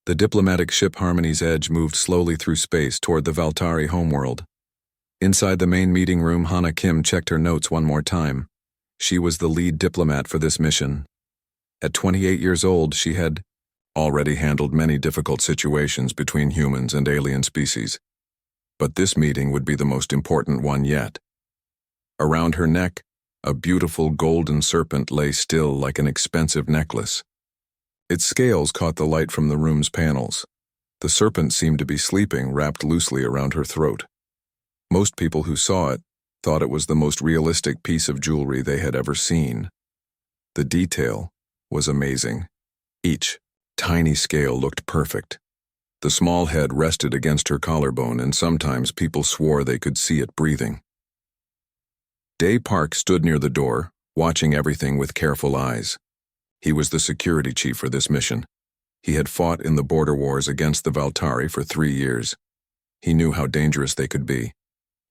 The diplomatic ship Harmony's Edge moved slowly through space toward the Valtari homeworld. Inside the main meeting room, Hana Kim checked her notes one more time. She was the lead diplomat for this mission. At 28 years old, she had already handled many difficult situations between humans and alien species. But this meeting would be the most important one yet. Around her neck, a beautiful golden serpent lay still like an expensive necklace. Its scales caught the light from the room's panels. The serpent seemed to be sleeping, wrapped loosely around her throat. Most people who saw it thought it was the most realistic piece of jewelry they had ever seen. The detail was amazing. Each tiny scale looked perfect. The small head rested against her collarbone, and sometimes people swore they could see it breathing. Day Park stood near the door, watching everything with careful eyes. He was the security chief for this mission. He had fought in the border wars against the Valtari for 3 years. He knew how dangerous they could be.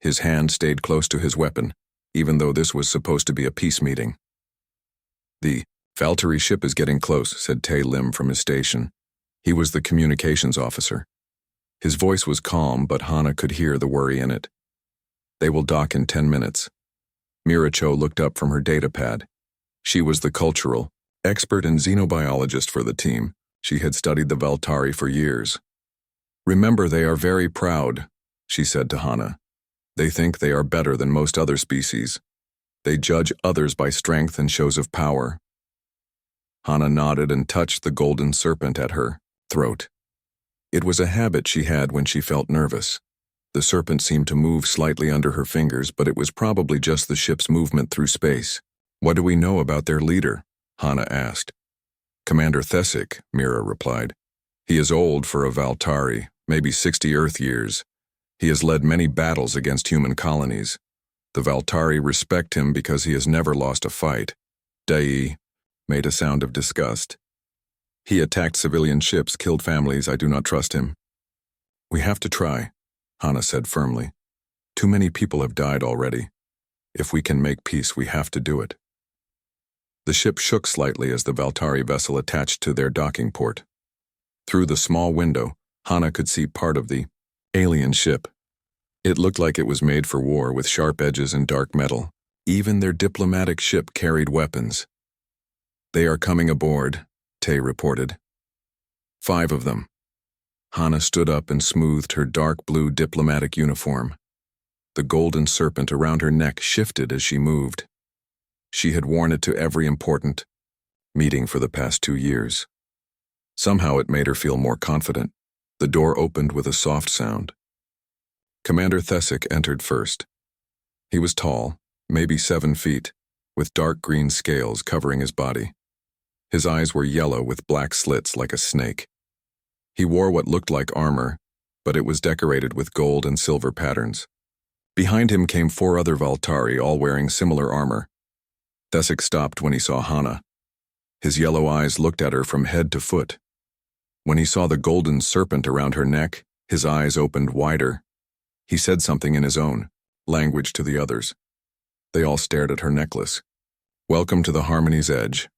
His hand stayed close to his weapon, even though this was supposed to be a peace meeting. "The Valtari ship is getting close," said Tae Lim from his station. He was the communications officer. His voice was calm, but Hana could hear the worry in it. "They will dock in 10 minutes. Mira Cho looked up from her data pad. She was the cultural expert and xenobiologist for the team. She had studied the Valtari for years. "Remember, they are very proud," she said to Hana. "They think they are better than most other species. They judge others by strength and shows of power." Hana nodded and touched the golden serpent at her throat. It was a habit she had when she felt nervous. The serpent seemed to move slightly under her fingers, but it was probably just the ship's movement through space. "What do we know about their leader?" Hana asked. "Commander Thesic," Mira replied. "He is old for a Valtari, maybe 60 Earth years. He has led many battles against human colonies. The Valtari respect him because he has never lost a fight." Dai made a sound of disgust. "He attacked civilian ships, killed families. I do not trust him." "We have to try," Hana said firmly. "Too many people have died already. If we can make peace, we have to do it." The ship shook slightly as the Valtari vessel attached to their docking port. Through the small window, Hana could see part of the alien ship. It looked like it was made for war, with sharp edges and dark metal. Even their diplomatic ship carried weapons. "They are coming aboard," Tae reported. 5 of them. Hana stood up and smoothed her dark blue diplomatic uniform. The golden serpent around her neck shifted as she moved. She had worn it to every important meeting for the past 2 years. Somehow it made her feel more confident. The door opened with a soft sound. Commander Thesic entered first. He was tall, maybe 7 feet, with dark green scales covering his body. His eyes were yellow with black slits like a snake. He wore what looked like armor, but it was decorated with gold and silver patterns. Behind him came 4 other Valtari, all wearing similar armor. Thesic stopped when he saw Hana. His yellow eyes looked at her from head to foot. When he saw the golden serpent around her neck, his eyes opened wider. He said something in his own language to the others. They all stared at her necklace. "Welcome to the Harmony's Edge,"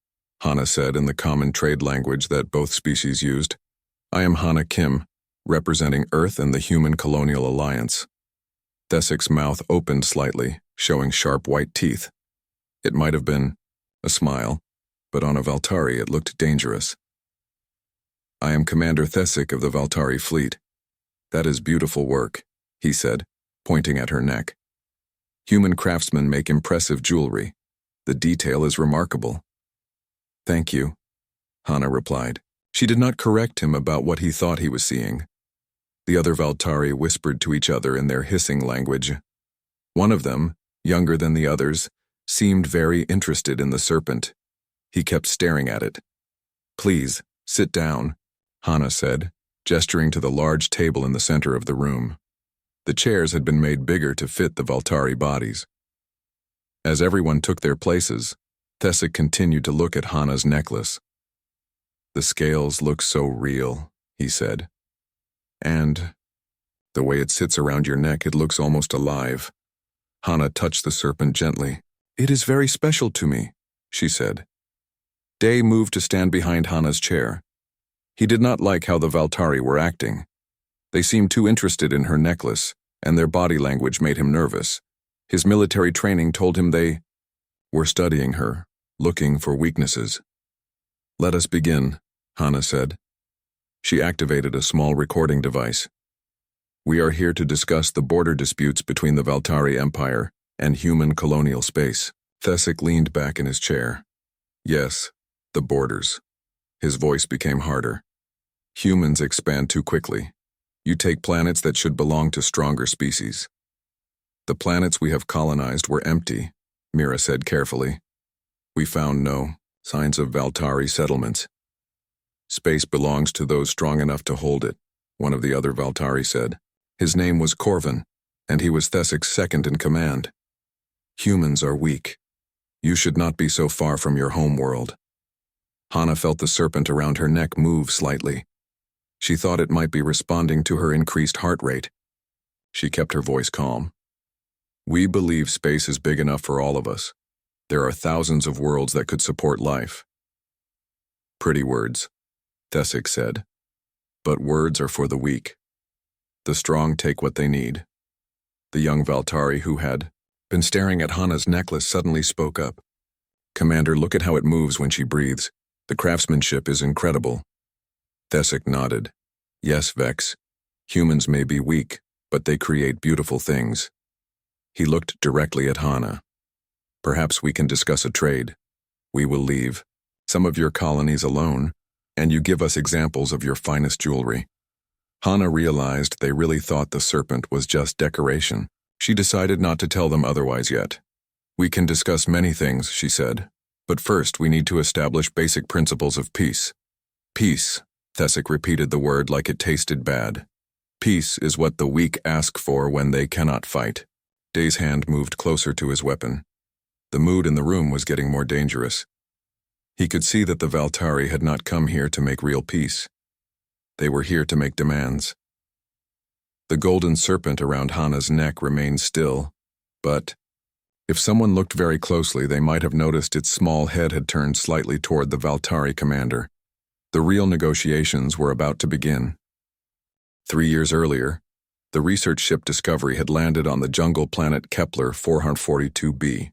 Hana said in the common trade language that both species used. "I am Hana Kim, representing Earth and the Human Colonial Alliance." Thesic's mouth opened slightly, showing sharp white teeth. It might have been a smile, but on a Valtari it looked dangerous. "I am Commander Thesic of the Valtari fleet. That is beautiful work," he said, pointing at her neck. "Human craftsmen make impressive jewelry. The detail is remarkable." "Thank you," Hana replied. She did not correct him about what he thought he was seeing. The other Valtari whispered to each other in their hissing language. One of them, younger than the others, seemed very interested in the serpent. He kept staring at it. "Please, sit down," Hana said, gesturing to the large table in the center of the room. The chairs had been made bigger to fit the Valtari bodies. As everyone took their places, Thesic continued to look at Hana's necklace. "The scales look so real," he said. "And the way it sits around your neck, it looks almost alive." Hana touched the serpent gently. "It is very special to me," she said. Day moved to stand behind Hana's chair. He did not like how the Valtari were acting. They seemed too interested in her necklace, and their body language made him nervous. His military training told him they were studying her, looking for weaknesses. "Let us begin," Hana said. She activated a small recording device. "We are here to discuss the border disputes between the Valtari Empire and human colonial space." Thesic leaned back in his chair. "Yes, the borders." His voice became harder. "Humans expand too quickly. You take planets that should belong to stronger species." "The planets we have colonized were empty," Mira said carefully. "We found no signs of Valtari settlements." "Space belongs to those strong enough to hold it," one of the other Valtari said. His name was Corvin, and he was Thesic's second in command. "Humans are weak. You should not be so far from your home world." Hana felt the serpent around her neck move slightly. She thought it might be responding to her increased heart rate. She kept her voice calm. "We believe space is big enough for all of us. There are thousands of worlds that could support life." "Pretty words," Thesic said. "But words are for the weak. The strong take what they need." The young Valtari who had been staring at Hana's necklace suddenly spoke up. "Commander, look at how it moves when she breathes. The craftsmanship is incredible." Thesic nodded. "Yes, Vex. Humans may be weak, but they create beautiful things." He looked directly at Hana. "Perhaps we can discuss a trade. We will leave some of your colonies alone, and you give us examples of your finest jewelry." Hana realized they really thought the serpent was just decoration. She decided not to tell them otherwise yet. "We can discuss many things," she said, "but first we need to establish basic principles of peace." "Peace," Thesic repeated the word like it tasted bad. "Peace is what the weak ask for when they cannot fight." Day's hand moved closer to his weapon. The mood in the room was getting more dangerous. He could see that the Valtari had not come here to make real peace. They were here to make demands. The golden serpent around Hana's neck remained still, but if someone looked very closely, they might have noticed its small head had turned slightly toward the Valtari commander. The real negotiations were about to begin. 3 years earlier, the research ship Discovery had landed on the jungle planet Kepler 442b.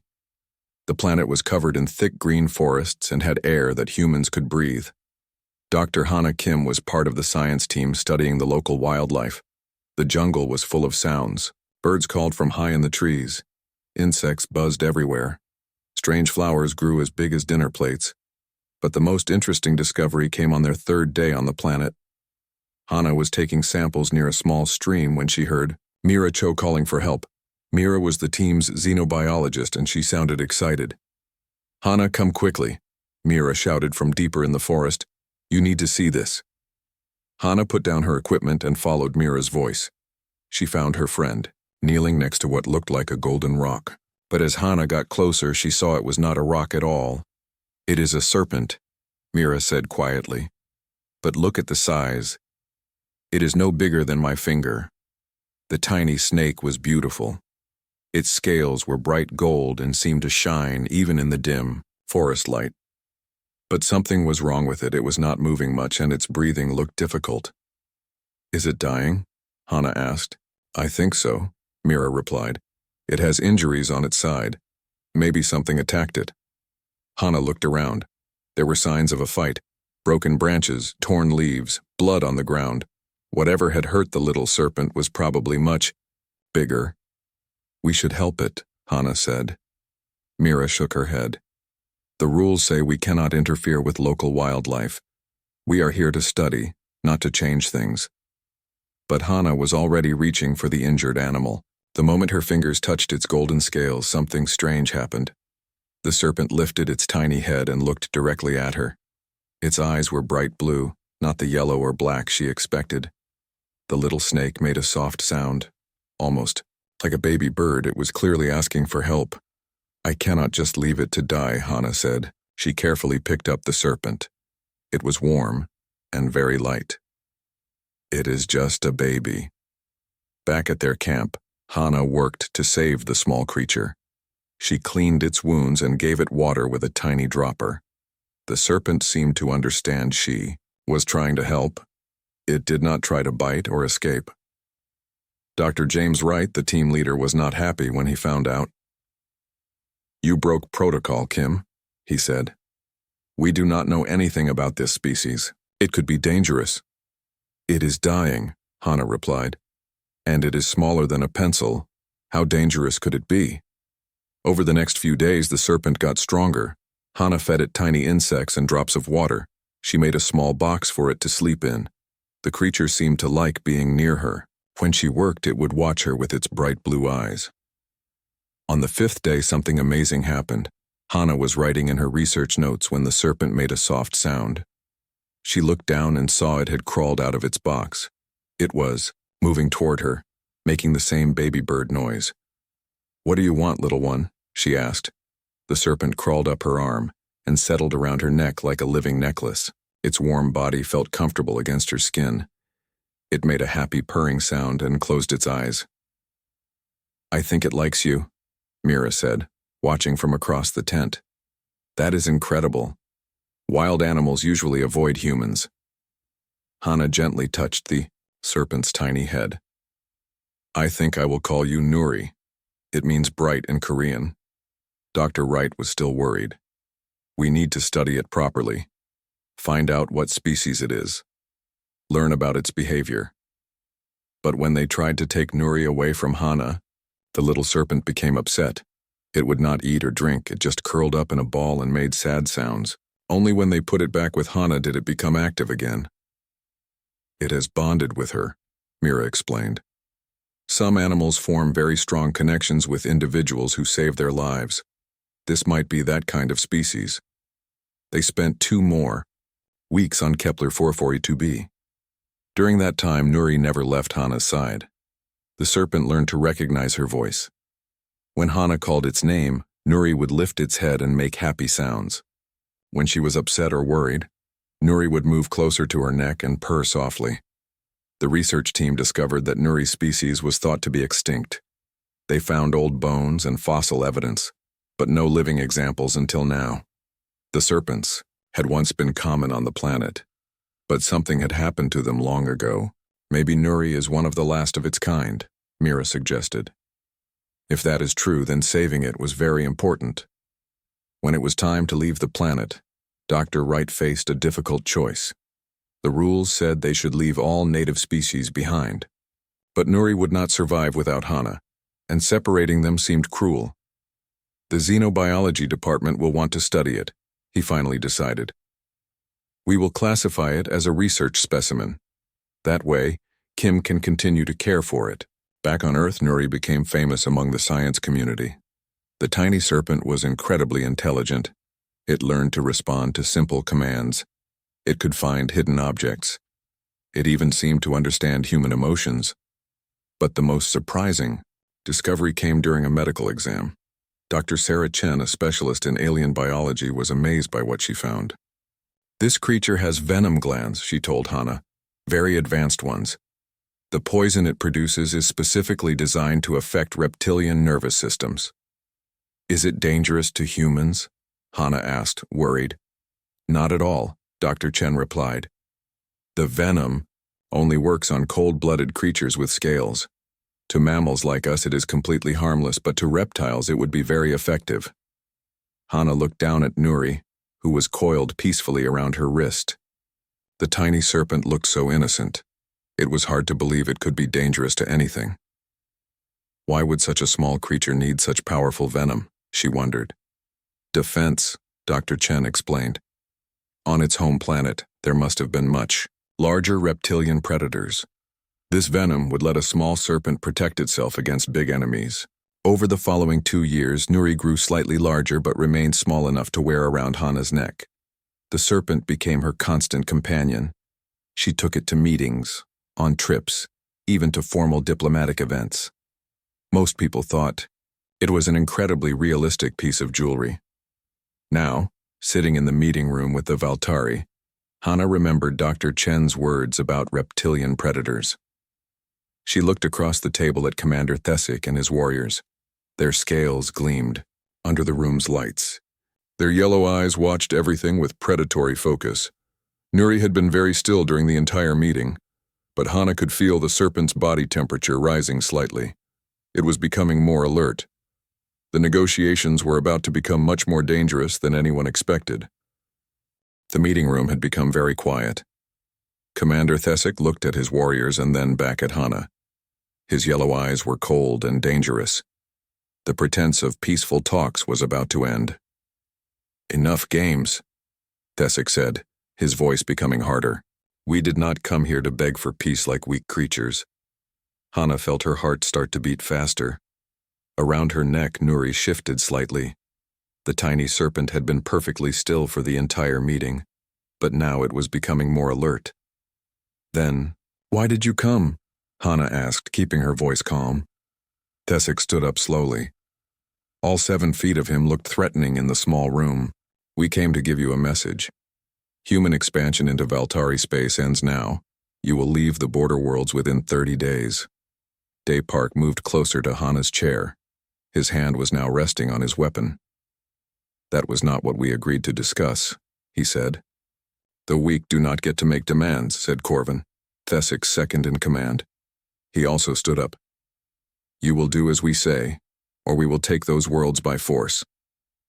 The planet was covered in thick green forests and had air that humans could breathe. Dr. Hana Kim was part of the science team studying the local wildlife. The jungle was full of sounds. Birds called from high in the trees. Insects buzzed everywhere. Strange flowers grew as big as dinner plates. But the most interesting discovery came on their 3rd day on the planet. Hana was taking samples near a small stream when she heard Mira Cho calling for help. Mira was the team's xenobiologist, and she sounded excited. "Hana, come quickly," Mira shouted from deeper in the forest. "You need to see this." Hana put down her equipment and followed Mira's voice. She found her friend, kneeling next to what looked like a golden rock. But as Hana got closer, she saw it was not a rock at all. "It is a serpent," Mira said quietly. "But look at the size. It is no bigger than my finger." The tiny snake was beautiful. Its scales were bright gold and seemed to shine even in the dim forest light. But something was wrong with it. It was not moving much, and its breathing looked difficult. "Is it dying?" Hana asked. "I think so," Mira replied. "It has injuries on its side. Maybe something attacked it." Hana looked around. There were signs of a fight. Broken branches, torn leaves, blood on the ground. Whatever had hurt the little serpent was probably much bigger. "We should help it," Hana said. Mira shook her head. "The rules say we cannot interfere with local wildlife. We are here to study, not to change things." But Hana was already reaching for the injured animal. The moment her fingers touched its golden scales, something strange happened. The serpent lifted its tiny head and looked directly at her. Its eyes were bright blue, not the yellow or black she expected. The little snake made a soft sound, almost like a baby bird. It was clearly asking for help. "I cannot just leave it to die," Hana said. She carefully picked up the serpent. It was warm and very light. "It is just a baby." Back at their camp, Hana worked to save the small creature. She cleaned its wounds and gave it water with a tiny dropper. The serpent seemed to understand she was trying to help. It did not try to bite or escape. Dr. James Wright, the team leader, was not happy when he found out. "You broke protocol, Kim," he said. "We do not know anything about this species. It could be dangerous." "It is dying," Hannah replied. "And it is smaller than a pencil. How dangerous could it be?" Over the next few days, the serpent got stronger. Hannah fed it tiny insects and drops of water. She made a small box for it to sleep in. The creature seemed to like being near her. When she worked, it would watch her with its bright blue eyes. On the 5th day, something amazing happened. Hannah was writing in her research notes when the serpent made a soft sound. She looked down and saw it had crawled out of its box. It was moving toward her, making the same baby bird noise. "What do you want, little one?" she asked. The serpent crawled up her arm and settled around her neck like a living necklace. Its warm body felt comfortable against her skin. It made a happy purring sound and closed its eyes. "I think it likes you," Mira said, watching from across the tent. "That is incredible. Wild animals usually avoid humans." Hannah gently touched the serpent's tiny head. "I think I will call you Nuri. It means bright in Korean." Dr. Wright was still worried. "We need to study it properly. Find out what species it is. Learn about its behavior." But when they tried to take Nuri away from Hannah, the little serpent became upset. It would not eat or drink. It just curled up in a ball and made sad sounds. Only when they put it back with Hannah did it become active again. "It has bonded with her," Mira explained. "Some animals form very strong connections with individuals who save their lives. This might be that kind of species." They spent 2 more weeks on Kepler 442b. During that time, Nuri never left Hannah's side. The serpent learned to recognize her voice. When Hannah called its name, Nuri would lift its head and make happy sounds. When she was upset or worried, Nuri would move closer to her neck and purr softly. The research team discovered that Nuri's species was thought to be extinct. They found old bones and fossil evidence, but no living examples until now. The serpents had once been common on the planet, but something had happened to them long ago. "Maybe Nuri is one of the last of its kind," Mira suggested. If that is true, then saving it was very important. When it was time to leave the planet, Dr. Wright faced a difficult choice. The rules said they should leave all native species behind. But Nuri would not survive without Hannah, and separating them seemed cruel. "The xenobiology department will want to study it," he finally decided. "We will classify it as a research specimen. That way, Kim can continue to care for it." Back on Earth, Nuri became famous among the science community. The tiny serpent was incredibly intelligent. It learned to respond to simple commands. It could find hidden objects. It even seemed to understand human emotions. But the most surprising discovery came during a medical exam. Dr. Sarah Chen, a specialist in alien biology, was amazed by what she found. "This creature has venom glands," she told Hannah, "very advanced ones. The poison it produces is specifically designed to affect reptilian nervous systems." "Is it dangerous to humans?" Hannah asked, worried. "Not at all," Dr. Chen replied. "The venom only works on cold-blooded creatures with scales. To mammals like us, it is completely harmless, but to reptiles, it would be very effective." Hannah looked down at Nuri, who was coiled peacefully around her wrist. The tiny serpent looked so innocent. It was hard to believe it could be dangerous to anything. Why would such a small creature need such powerful venom, she wondered. "Defense," Dr. Chen explained. "On its home planet, there must have been much larger reptilian predators. This venom would let a small serpent protect itself against big enemies." Over the following 2 years, Nuri grew slightly larger but remained small enough to wear around Hannah's neck. The serpent became her constant companion. She took it to meetings, on trips, even to formal diplomatic events. Most people thought it was an incredibly realistic piece of jewelry. Now, sitting in the meeting room with the Valtari, Hannah remembered Dr. Chen's words about reptilian predators. She looked across the table at Commander Thesic and his warriors. Their scales gleamed under the room's lights. Their yellow eyes watched everything with predatory focus. Nuri had been very still during the entire meeting, but Hana could feel the serpent's body temperature rising slightly. It was becoming more alert. The negotiations were about to become much more dangerous than anyone expected. The meeting room had become very quiet. Commander Thesic looked at his warriors and then back at Hana. His yellow eyes were cold and dangerous. The pretense of peaceful talks was about to end. "Enough games," Thesic said, his voice becoming harder. "We did not come here to beg for peace like weak creatures." Hana felt her heart start to beat faster. Around her neck, Nuri shifted slightly. The tiny serpent had been perfectly still for the entire meeting, but now it was becoming more alert. Then, "Why did you come?" Hana asked, keeping her voice calm. Thesic stood up slowly. All 7 feet of him looked threatening in the small room. "We came to give you a message. Human expansion into Valtari space ends now. You will leave the border worlds within 30 days. Day Park moved closer to Hana's chair. His hand was now resting on his weapon. "That was not what we agreed to discuss," he said. "The weak do not get to make demands," said Corvin, Thesic's second in command. He also stood up. "You will do as we say, or we will take those worlds by force."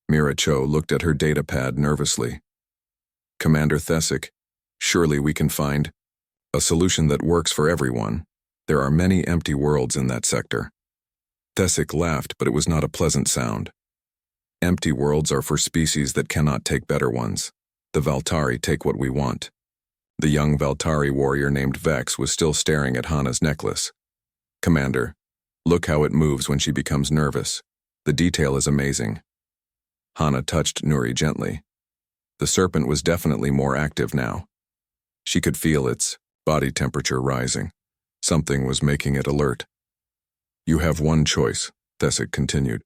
Mira Cho looked at her data pad nervously. "Commander Thesic, surely we can find a solution that works for everyone. There are many empty worlds in that sector." Thesic laughed, but it was not a pleasant sound. "Empty worlds are for species that cannot take better ones. The Valtari take what we want." The young Valtari warrior named Vex was still staring at Hana's necklace. "Commander, look how it moves when she becomes nervous. The detail is amazing." Hana touched Nuri gently. The serpent was definitely more active now. She could feel its body temperature rising. Something was making it alert. "You have one choice," Thesic continued.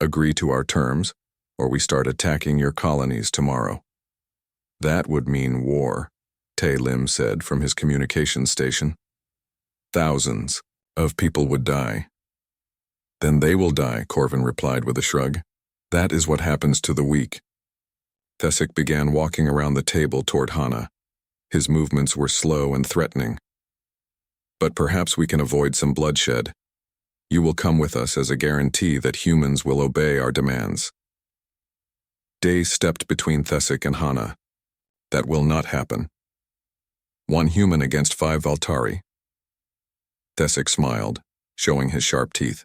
"Agree to our terms, or we start attacking your colonies tomorrow." "That would mean war," Tae Lim said from his communications station. "Thousands of people would die." "Then they will die," Corvin replied with a shrug. "That is what happens to the weak." Thesic began walking around the table toward Hana. His movements were slow and threatening. "But perhaps we can avoid some bloodshed. You will come with us as a guarantee that humans will obey our demands." Day stepped between Thesic and Hana. "That will not happen. 1 human against 5 Valtari." Thesic smiled, showing his sharp teeth.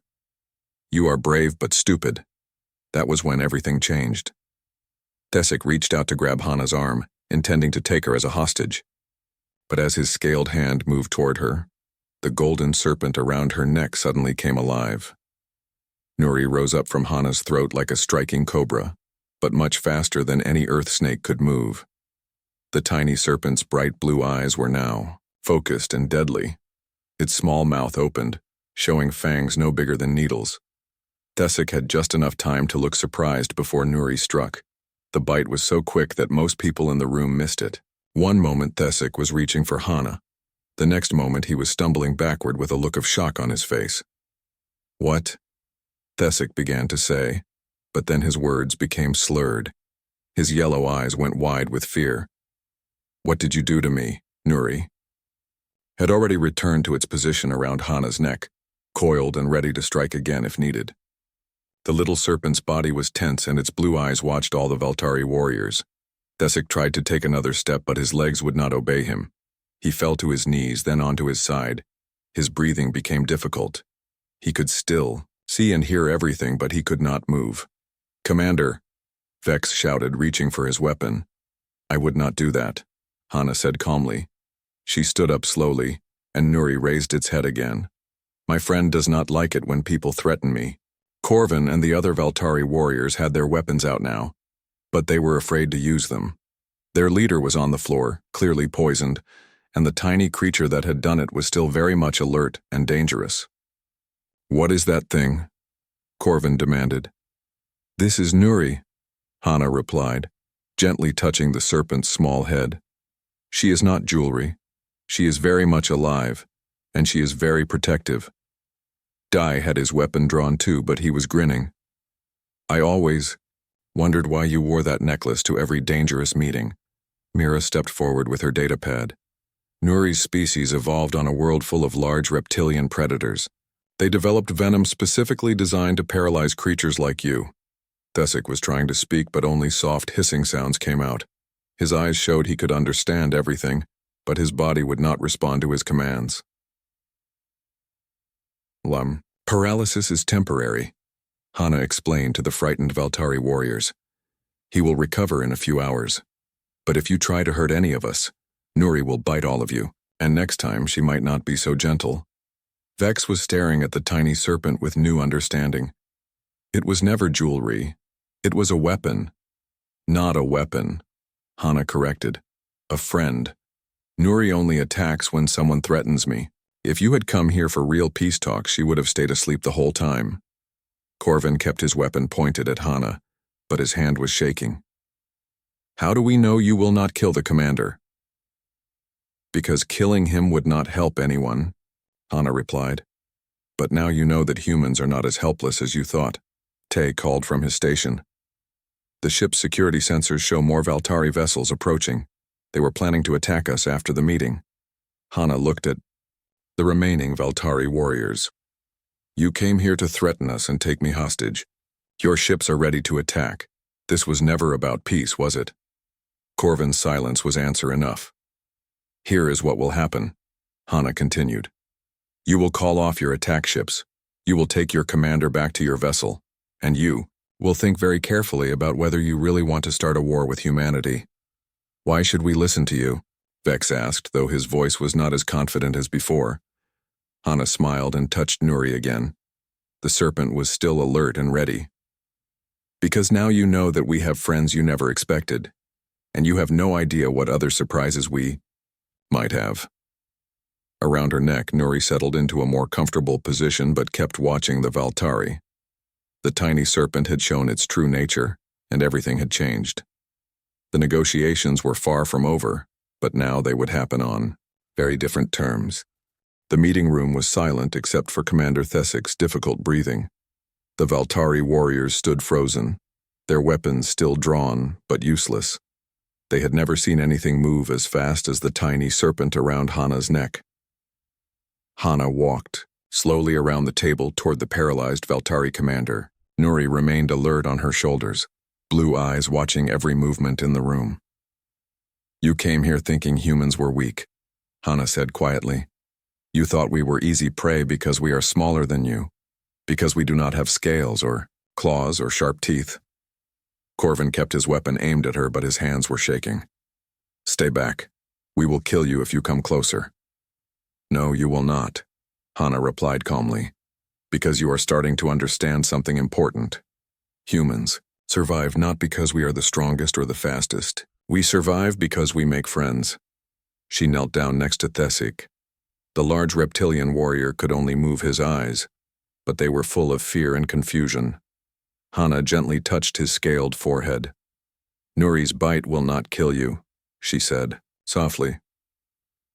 "You are brave but stupid." That was when everything changed. Thesic reached out to grab Hana's arm, intending to take her as a hostage. But as his scaled hand moved toward her, the golden serpent around her neck suddenly came alive. Nuri rose up from Hana's throat like a striking cobra, but much faster than any earth snake could move. The tiny serpent's bright blue eyes were now focused and deadly. Its small mouth opened, showing fangs no bigger than needles. Thesic had just enough time to look surprised before Nuri struck. The bite was so quick that most people in the room missed it. One moment Thesic was reaching for Hana. The next moment he was stumbling backward with a look of shock on his face. "What?" Thesic began to say, but then his words became slurred. His yellow eyes went wide with fear. "What did you do to me, Nuri?" Had already returned to its position around Hana's neck, coiled and ready to strike again if needed. The little serpent's body was tense and its blue eyes watched all the Valtari warriors. Thesic tried to take another step, but his legs would not obey him. He fell to his knees, then onto his side. His breathing became difficult. He could still see and hear everything, but he could not move. "Commander," Vex shouted, reaching for his weapon. "I would not do that," Hana said calmly. She stood up slowly, and Nuri raised its head again. "My friend does not like it when people threaten me." Corvin and the other Valtari warriors had their weapons out now, but they were afraid to use them. Their leader was on the floor, clearly poisoned, and the tiny creature that had done it was still very much alert and dangerous. "What is that thing?" Corvin demanded. "This is Nuri," Hana replied, gently touching the serpent's small head. "She is not jewelry. She is very much alive, and she is very protective." Dai had his weapon drawn too, but he was grinning. "I always wondered why you wore that necklace to every dangerous meeting. Mira stepped forward with her datapad. Nuri's species evolved on a world full of large reptilian predators. They developed venom specifically designed to paralyze creatures like you. Thesic was trying to speak, but only soft hissing sounds came out. His eyes showed he could understand everything, but his body would not respond to his commands. Paralysis is temporary, Hana explained to the frightened Valtari warriors. He will recover in a few hours. But if you try to hurt any of us, Nuri will bite all of you, and next time she might not be so gentle. Vex was staring at the tiny serpent with new understanding. It was never jewelry. It was a weapon. Not a weapon, Hana corrected. A friend. Nuri only attacks when someone threatens me. If you had come here for real peace talks, she would have stayed asleep the whole time. Corvin kept his weapon pointed at Hana, but his hand was shaking. How do we know you will not kill the commander? Because killing him would not help anyone, Hana replied. But now you know that humans are not as helpless as you thought. Tay called from his station. The ship's security sensors show more Valtari vessels approaching. They were planning to attack us after the meeting. Hana looked at the remaining Valtari warriors. You came here to threaten us and take me hostage. Your ships are ready to attack. This was never about peace, was it? Corvin's silence was answer enough. Here is what will happen, Hana continued. You will call off your attack ships. You will take your commander back to your vessel. And you will think very carefully about whether you really want to start a war with humanity. Why should we listen to you? Vex asked, though his voice was not as confident as before. Hana smiled and touched Nuri again. The serpent was still alert and ready. Because now you know that we have friends you never expected, and you have no idea what other surprises we might have. Around her neck, Nuri settled into a more comfortable position but kept watching the Valtari. The tiny serpent had shown its true nature, and everything had changed. The negotiations were far from over, but now they would happen on very different terms. The meeting room was silent except for Commander Thesic's difficult breathing. The Valtari warriors stood frozen, their weapons still drawn but useless. They had never seen anything move as fast as the tiny serpent around Hana's neck. Hana walked slowly around the table toward the paralyzed Valtari commander. Nuri remained alert on her shoulders, blue eyes watching every movement in the room. You came here thinking humans were weak, Hana said quietly. You thought we were easy prey because we are smaller than you, because we do not have scales or claws or sharp teeth. Corvin kept his weapon aimed at her, but his hands were shaking. Stay back. We will kill you if you come closer. No, you will not, Hana replied calmly, because you are starting to understand something important. Humans survive not because we are the strongest or the fastest. We survive because we make friends. She knelt down next to Thesic. The large reptilian warrior could only move his eyes, but they were full of fear and confusion. Hana gently touched his scaled forehead. Nuri's bite will not kill you, she said, softly.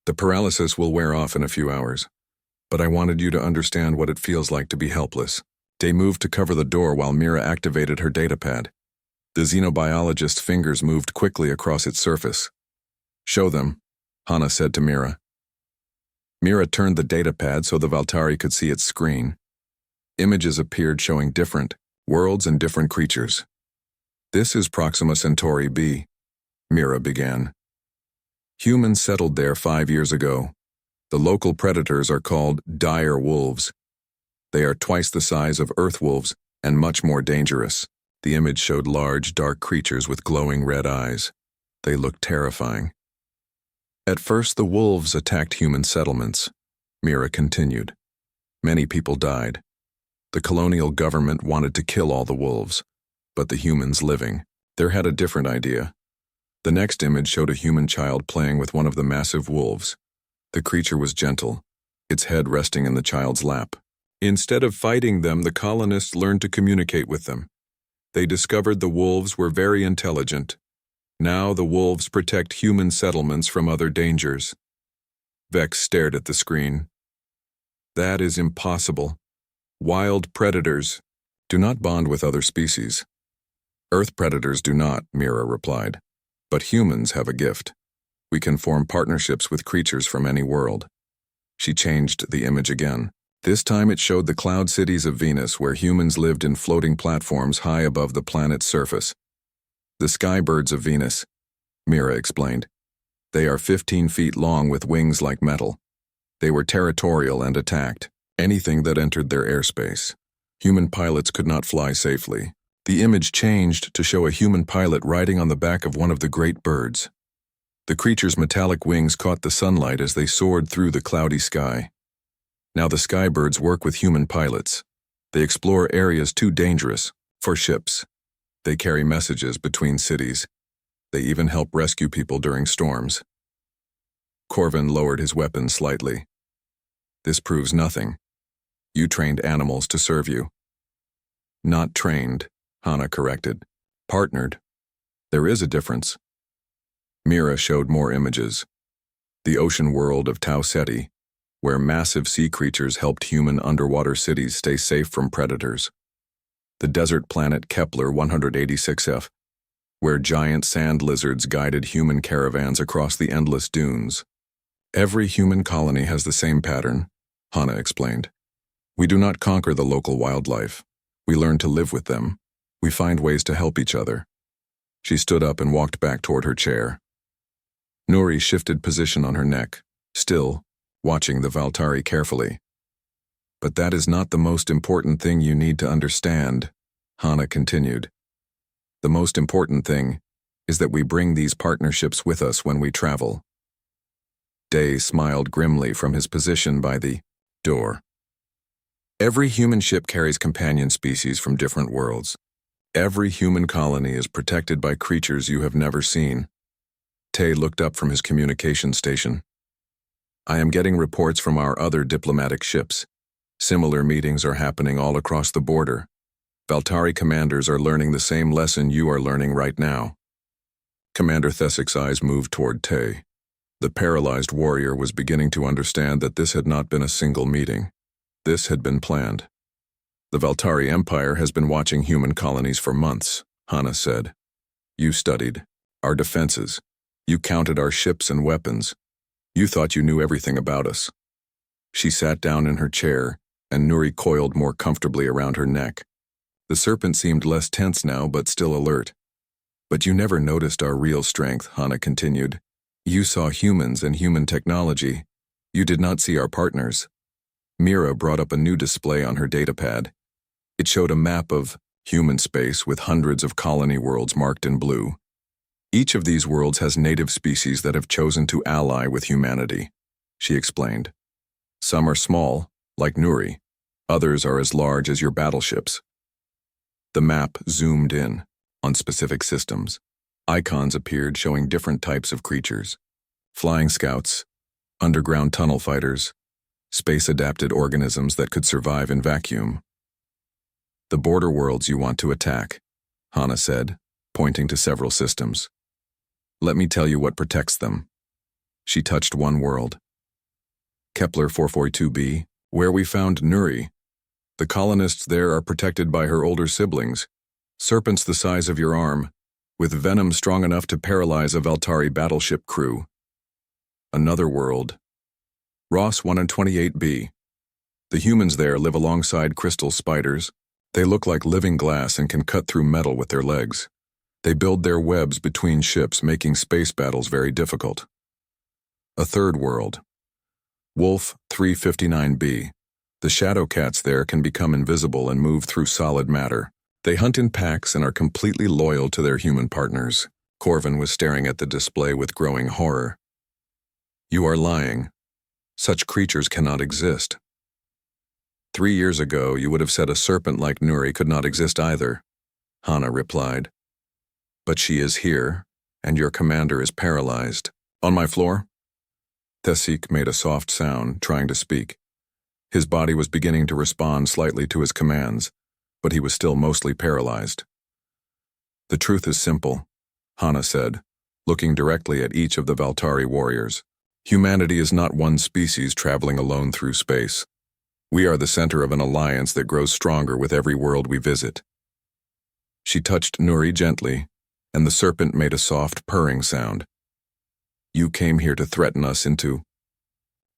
The paralysis will wear off in a few hours, but I wanted you to understand what it feels like to be helpless. They moved to cover the door while Mira activated her datapad. The xenobiologist's fingers moved quickly across its surface. Show them, Hana said to Mira. Mira turned the datapad so the Valtari could see its screen. Images appeared showing different worlds and different creatures. This is Proxima Centauri B, Mira began. Humans settled there 5 years ago. The local predators are called dire wolves. They are twice the size of earth wolves and much more dangerous. The image showed large, dark creatures with glowing red eyes. They looked terrifying. At first, the wolves attacked human settlements, Mira continued. Many people died. The colonial government wanted to kill all the wolves, but the humans living there had a different idea. The next image showed a human child playing with one of the massive wolves. The creature was gentle, its head resting in the child's lap. Instead of fighting them, the colonists learned to communicate with them. They discovered the wolves were very intelligent. Now the wolves protect human settlements from other dangers. Vex stared at the screen. That is impossible. Wild predators do not bond with other species. Earth predators do not, Mira replied. But humans have a gift. We can form partnerships with creatures from any world. She changed the image again. This time it showed the cloud cities of Venus where humans lived in floating platforms high above the planet's surface. The skybirds of Venus, Mira explained. They are 15 feet long with wings like metal. They were territorial and attacked anything that entered their airspace. Human pilots could not fly safely. The image changed to show a human pilot riding on the back of one of the great birds. The creature's metallic wings caught the sunlight as they soared through the cloudy sky. Now the skybirds work with human pilots. They explore areas too dangerous for ships. They carry messages between cities. They even help rescue people during storms. Corvin lowered his weapon slightly. This proves nothing. You trained animals to serve you. Not trained, Hana corrected. Partnered. There is a difference. Mira showed more images. The ocean world of Tau Ceti, where massive sea creatures helped human underwater cities stay safe from predators. The desert planet Kepler 186f, where giant sand lizards guided human caravans across the endless dunes. Every human colony has the same pattern, Hana explained. We do not conquer the local wildlife. We learn to live with them. We find ways to help each other. She stood up and walked back toward her chair. Nuri shifted position on her neck, still, watching the Valtari carefully. But that is not the most important thing you need to understand, Hana continued. The most important thing is that we bring these partnerships with us when we travel. Day smiled grimly from his position by the door. Every human ship carries companion species from different worlds. Every human colony is protected by creatures you have never seen. Tay looked up from his communication station. I am getting reports from our other diplomatic ships. Similar meetings are happening all across the border. Valtari commanders are learning the same lesson you are learning right now. Commander Thesik's eyes moved toward Tay. The paralyzed warrior was beginning to understand that this had not been a single meeting. This had been planned. The Valtari Empire has been watching human colonies for months, Hana said. You studied our defenses. You counted our ships and weapons. You thought you knew everything about us. She sat down in her chair, and Nuri coiled more comfortably around her neck. The serpent seemed less tense now, but still alert. But you never noticed our real strength, Hana continued. You saw humans and human technology. You did not see our partners. Mira brought up a new display on her datapad. It showed a map of human space with hundreds of colony worlds marked in blue. Each of these worlds has native species that have chosen to ally with humanity, she explained. Some are small, like Nuri. Others are as large as your battleships. The map zoomed in on specific systems. Icons appeared showing different types of creatures. Flying scouts, underground tunnel fighters, space-adapted organisms that could survive in vacuum. The border worlds you want to attack, Hana said, pointing to several systems. Let me tell you what protects them. She touched one world. Kepler 442b, where we found Nuri. The colonists there are protected by her older siblings, serpents the size of your arm, with venom strong enough to paralyze a Valtari battleship crew. Another world. Ross 128b. The humans there live alongside crystal spiders. They look like living glass and can cut through metal with their legs. They build their webs between ships, making space battles very difficult. A third world. Wolf 359b. The shadow cats there can become invisible and move through solid matter. They hunt in packs and are completely loyal to their human partners. Corvin was staring at the display with growing horror. You are lying. Such creatures cannot exist. 3 years ago, you would have said a serpent like Nuri could not exist either, Hana replied. But she is here, and your commander is paralyzed. On my floor? Thesik made a soft sound, trying to speak. His body was beginning to respond slightly to his commands, but he was still mostly paralyzed. The truth is simple, Hana said, looking directly at each of the Valtari warriors. Humanity is not one species traveling alone through space. We are the center of an alliance that grows stronger with every world we visit. She touched Nuri gently, and the serpent made a soft purring sound. You came here to threaten us into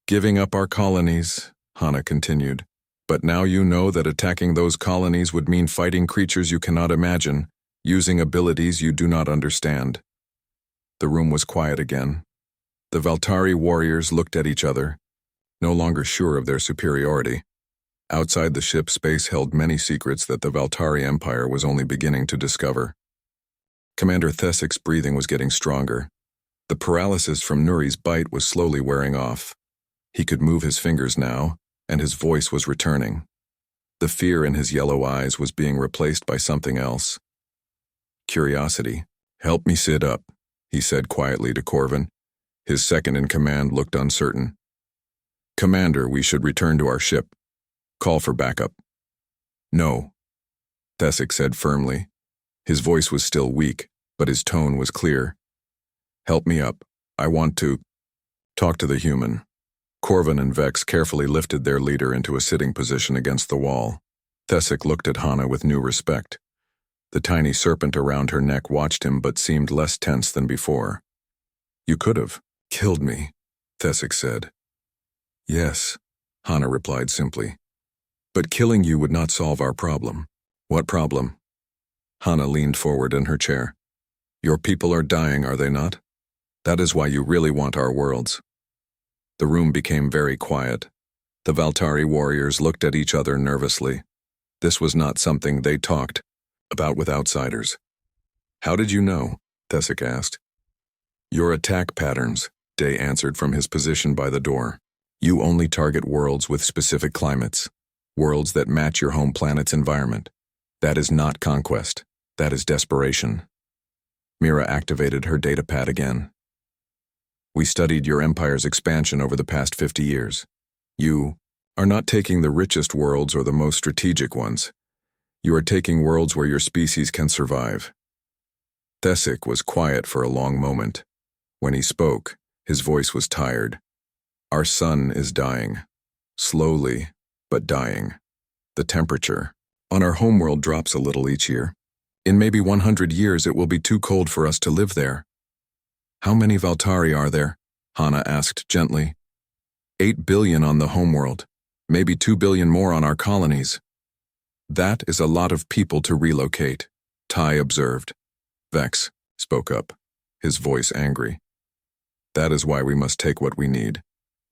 giving up our colonies, Hana continued. But now you know that attacking those colonies would mean fighting creatures you cannot imagine, using abilities you do not understand. The room was quiet again. The Valtari warriors looked at each other, no longer sure of their superiority. Outside the ship, space held many secrets that the Valtari Empire was only beginning to discover. Commander Thesik's breathing was getting stronger. The paralysis from Nuri's bite was slowly wearing off. He could move his fingers now, and his voice was returning. The fear in his yellow eyes was being replaced by something else. Curiosity. Help me sit up, he said quietly to Corvin. His second-in-command looked uncertain. Commander, we should return to our ship. Call for backup. No, Thesik said firmly. His voice was still weak, but his tone was clear. Help me up. I want to talk to the human. Corvin and Vex carefully lifted their leader into a sitting position against the wall. Thesik looked at Hana with new respect. The tiny serpent around her neck watched him but seemed less tense than before. You could have killed me, Thesik said. Yes, Hana replied simply. But killing you would not solve our problem. What problem? Hana leaned forward in her chair. Your people are dying, are they not? That is why you really want our worlds. The room became very quiet. The Valtari warriors looked at each other nervously. This was not something they talked about with outsiders. How did you know? Thesik asked. Your attack patterns, Day answered from his position by the door. You only target worlds with specific climates, worlds that match your home planet's environment. That is not conquest. That is desperation. Mira activated her datapad again. We studied your empire's expansion over the past 50 years. You are not taking the richest worlds or the most strategic ones. You are taking worlds where your species can survive. Thesik was quiet for a long moment. When he spoke, his voice was tired. Our sun is dying. Slowly, but dying. The temperature on our homeworld drops a little each year. In maybe 100 years it will be too cold for us to live there. How many Valtari are there? Hana asked gently. 8 billion on the homeworld, maybe 2 billion more on our colonies. That is a lot of people to relocate, Tai observed. Vex spoke up, his voice angry. That is why we must take what we need.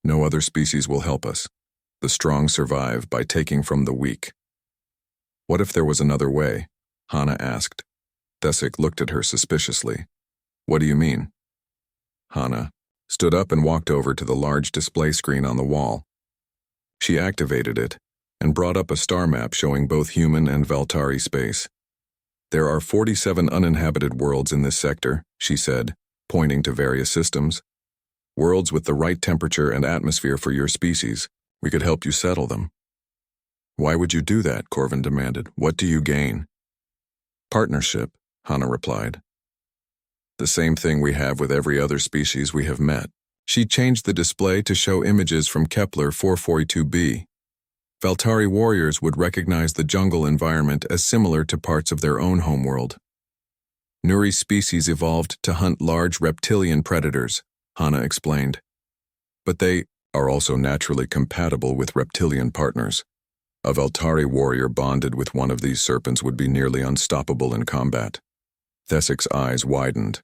No other species will help us. The strong survive by taking from the weak. What if there was another way? Hana asked. Thesik looked at her suspiciously. What do you mean? Hana stood up and walked over to the large display screen on the wall. She activated it and brought up a star map showing both human and Valtari space. There are 47 uninhabited worlds in this sector, she said, pointing to various systems. Worlds with the right temperature and atmosphere for your species. We could help you settle them. Why would you do that? Corvin demanded. What do you gain? Partnership, Hana replied. The same thing we have with every other species we have met. She changed the display to show images from Kepler 442b. Valtari warriors would recognize the jungle environment as similar to parts of their own homeworld. Nuri's species evolved to hunt large reptilian predators, Hana explained. But they are also naturally compatible with reptilian partners. A Valtari warrior bonded with one of these serpents would be nearly unstoppable in combat. Thesik's eyes widened.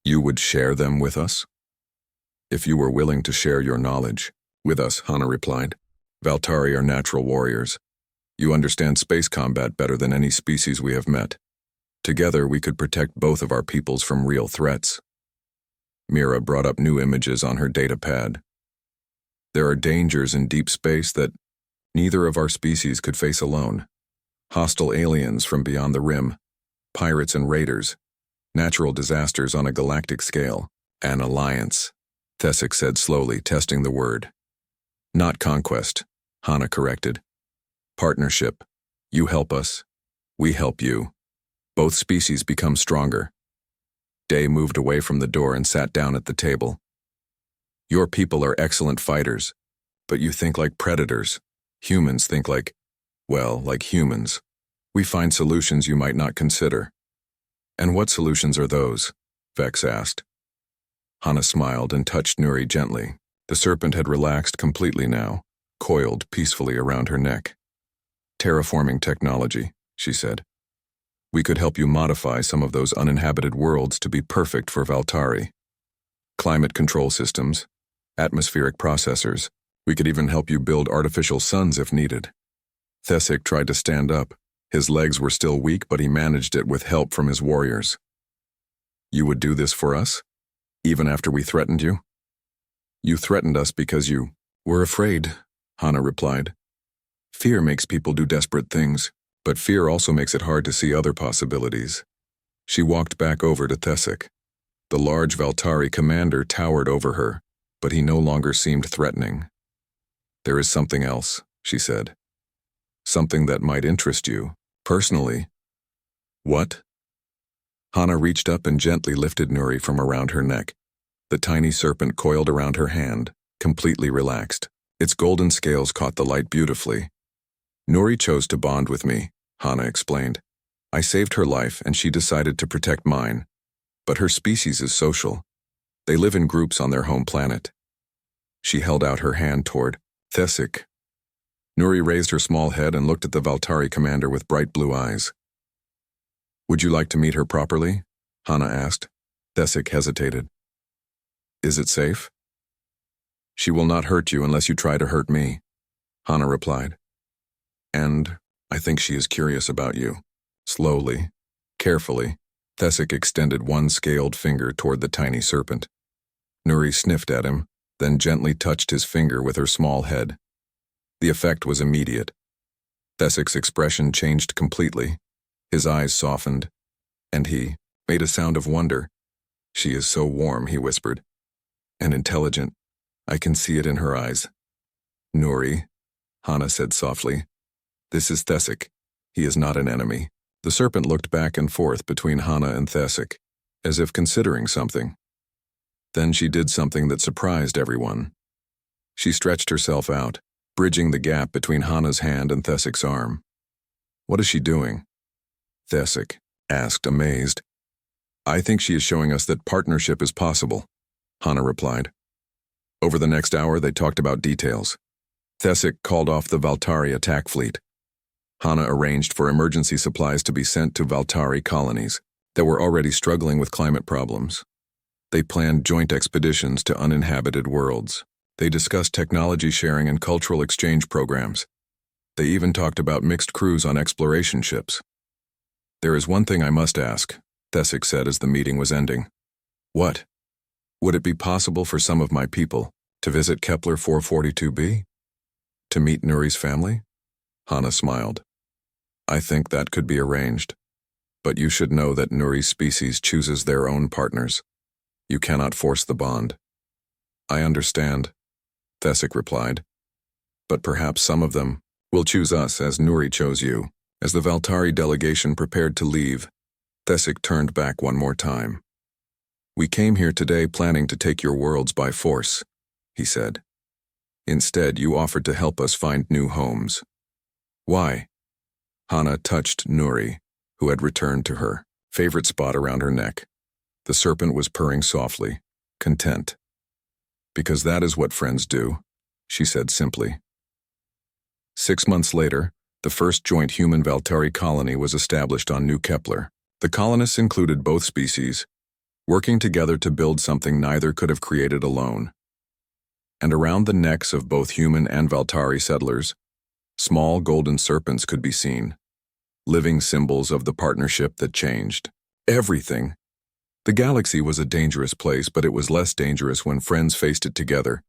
You would share them with us? If you were willing to share your knowledge. With us, Hana replied. Valtari are natural warriors. You understand space combat better than any species we have met. Together we could protect both of our peoples from real threats. Mira brought up new images on her datapad. There are dangers in deep space that neither of our species could face alone. Hostile aliens from beyond the rim, pirates and raiders, natural disasters on a galactic scale, an alliance, Thesik said slowly, testing the word. Not conquest, Hana corrected. Partnership. You help us. We help you. Both species become stronger. Day moved away from the door and sat down at the table. Your people are excellent fighters, but you think like predators. Humans think like humans. We find solutions you might not consider. And what solutions are those? Vex asked. Hana smiled and touched Nuri gently. The serpent had relaxed completely now, coiled peacefully around her neck. Terraforming technology, she said. We could help you modify some of those uninhabited worlds to be perfect for Valtari. Climate control systems, atmospheric processors. We could even help you build artificial suns if needed. Thesic tried to stand up. His legs were still weak, but he managed it with help from his warriors. You would do this for us? Even after we threatened you? You threatened us because you were afraid, Hana replied. Fear makes people do desperate things, but fear also makes it hard to see other possibilities. She walked back over to Thesic. The large Valtari commander towered over her, but he no longer seemed threatening. There is something else, she said. Something that might interest you, personally. What? Hana reached up and gently lifted Nuri from around her neck. The tiny serpent coiled around her hand, completely relaxed. Its golden scales caught the light beautifully. Nuri chose to bond with me, Hana explained. I saved her life and she decided to protect mine. But her species is social. They live in groups on their home planet. She held out her hand toward Thesic. Nuri raised her small head and looked at the Valtari commander with bright blue eyes. Would you like to meet her properly? Hana asked. Thesic hesitated. Is it safe? She will not hurt you unless you try to hurt me, Hana replied. And I think she is curious about you. Slowly, carefully, Thesic extended one scaled finger toward the tiny serpent. Nuri sniffed at him, then gently touched his finger with her small head. The effect was immediate. Thesic's expression changed completely. His eyes softened, and he made a sound of wonder. She is so warm, he whispered. And intelligent. I can see it in her eyes. Nuri, Hana said softly. This is Thesic. He is not an enemy. The serpent looked back and forth between Hana and Thesic, as if considering something. Then she did something that surprised everyone. She stretched herself out, bridging the gap between Hana's hand and Thesic's arm. What is she doing? Thesic asked, amazed. I think she is showing us that partnership is possible, Hana replied. Over the next hour, they talked about details. Thesic called off the Valtari attack fleet. Hana arranged for emergency supplies to be sent to Valtari colonies that were already struggling with climate problems. They planned joint expeditions to uninhabited worlds. They discussed technology sharing and cultural exchange programs. They even talked about mixed crews on exploration ships. There is one thing I must ask, Thesic said as the meeting was ending. What? Would it be possible for some of my people to visit Kepler 442b? To meet Nuri's family? Hana smiled. I think that could be arranged. But you should know that Nuri's species chooses their own partners. You cannot force the bond. I understand, Thesic replied. But perhaps some of them will choose us as Nuri chose you. As the Valtari delegation prepared to leave, Thesic turned back one more time. We came here today planning to take your worlds by force, he said. Instead, you offered to help us find new homes. Why? Hana touched Nuri, who had returned to her favorite spot around her neck. The serpent was purring softly, content. Because that is what friends do, she said simply. 6 months later, the first joint human Valtari colony was established on New Kepler. The colonists included both species, working together to build something neither could have created alone. And around the necks of both human and Valtari settlers, small golden serpents could be seen, living symbols of the partnership that changed everything. The galaxy was a dangerous place, but it was less dangerous when friends faced it together,